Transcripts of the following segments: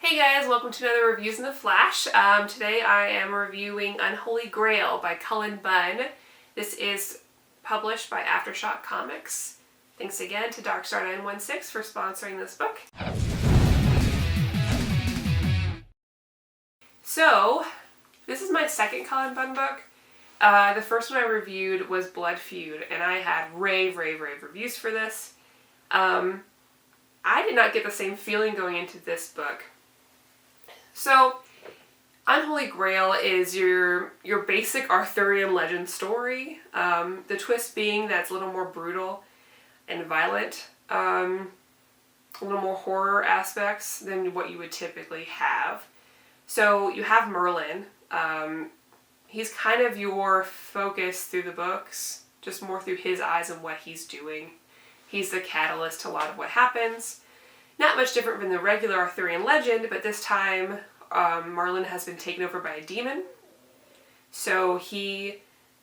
Hey guys, welcome to another Reviews in the Flash. Today I am reviewing Unholy Grail by Cullen Bunn. This is published by AfterShock Comics. Thanks again to Darkstar916 for sponsoring this book. So, this is my second Cullen Bunn book. The first one I reviewed was Blood Feud, and I had rave reviews for this. I did not get the same feeling going into this book. So, Unholy Grail is your basic Arthurian legend story. The twist being that it's a little more brutal and violent, a little more horror aspects than what you would typically have. So you have Merlin. He's kind of your focus through the books, just more through his eyes and what he's doing. He's the catalyst to a lot of what happens. Not much different from the regular Arthurian legend, but this time Merlin has been taken over by a demon. So the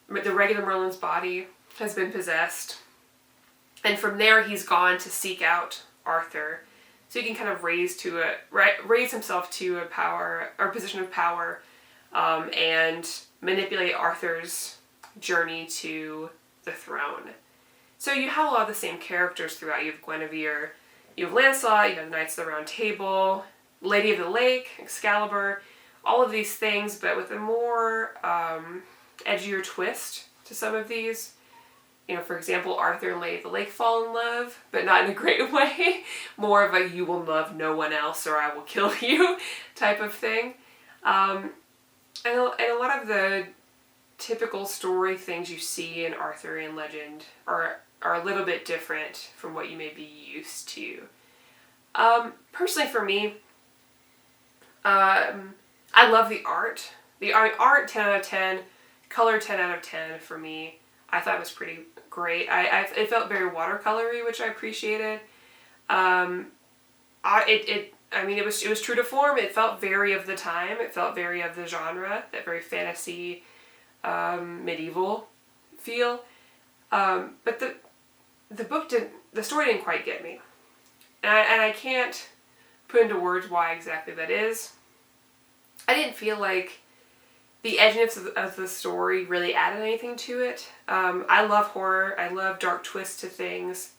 regular Merlin's body has been possessed. And from there he's gone to seek out Arthur. So he can kind of raise himself to a power, or position of power, and manipulate Arthur's journey to the throne. So you have a lot of the same characters throughout. You have Guinevere, you have Lancelot, you have Knights of the Round Table, Lady of the Lake, Excalibur, all of these things, but with a more edgier twist to some of these. You know, for example, Arthur and Lady of the Lake fall in love, but not in a great way. More of a you will love no one else or I will kill you type of thing. And a lot of the typical story things you see in Arthurian legend are a little bit different from what you may be used to. Personally for me, I love the art. The art 10 out of 10, color 10 out of 10 for me. I thought it was pretty great. It felt very watercolory, which I appreciated. It was true to form. It felt very of the time. It felt very of the genre, that very fantasy, medieval feel. But the story didn't quite get me. And I can't put into words why exactly that is. I didn't feel like the edginess of the story really added anything to it. I love horror. I love dark twists to things.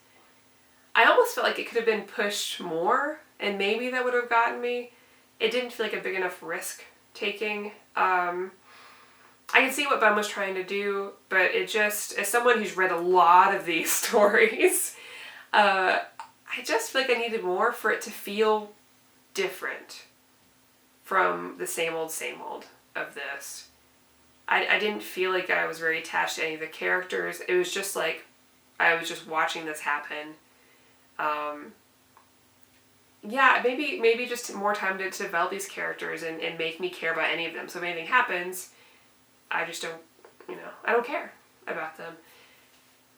I almost felt like it could have been pushed more, and maybe that would have gotten me. It didn't feel like a big enough risk taking. I can see what Bunn was trying to do, but it just, as someone who's read a lot of these stories, I just feel like I needed more for it to feel different from the same old of this. I didn't feel like I was very attached to any of the characters. It was just like I was just watching this happen. Yeah, maybe just more time to develop these characters and make me care about any of them. So if anything happens, I just don't, I don't care about them.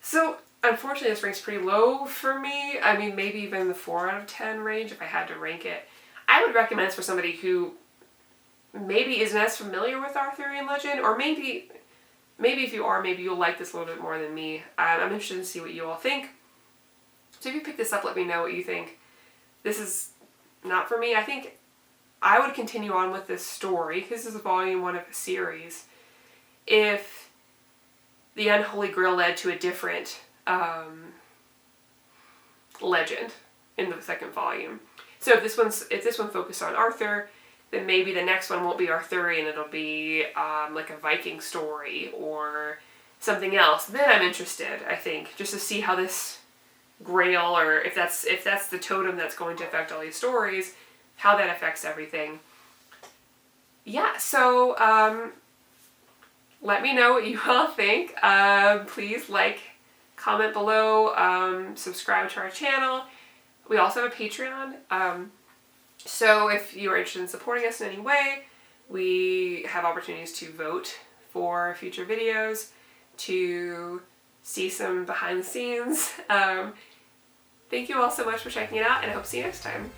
So unfortunately this ranks pretty low for me. I mean, maybe even the 4 out of 10 range if I had to rank it. I would recommend this for somebody who maybe isn't as familiar with Arthurian legend, or maybe if you are, maybe you'll like this a little bit more than me. I'm interested to see what you all think. So if you pick this up, let me know what you think. This is not for me. I think I would continue on with this story, because this is volume 1 of a series, if the Unholy Grail led to a different legend in the second volume. So if this one focused on Arthur, then maybe the next one won't be Arthurian, it'll be like a Viking story or something else. Then I'm interested, I think, just to see how this grail, or if that's the totem that's going to affect all these stories, how that affects everything. Yeah, so let me know what you all think. Please like, comment below, subscribe to our channel. We also have a Patreon. So if you are interested in supporting us in any way, we have opportunities to vote for future videos, to see some behind the scenes. Thank you all so much for checking it out, and I hope to see you next time.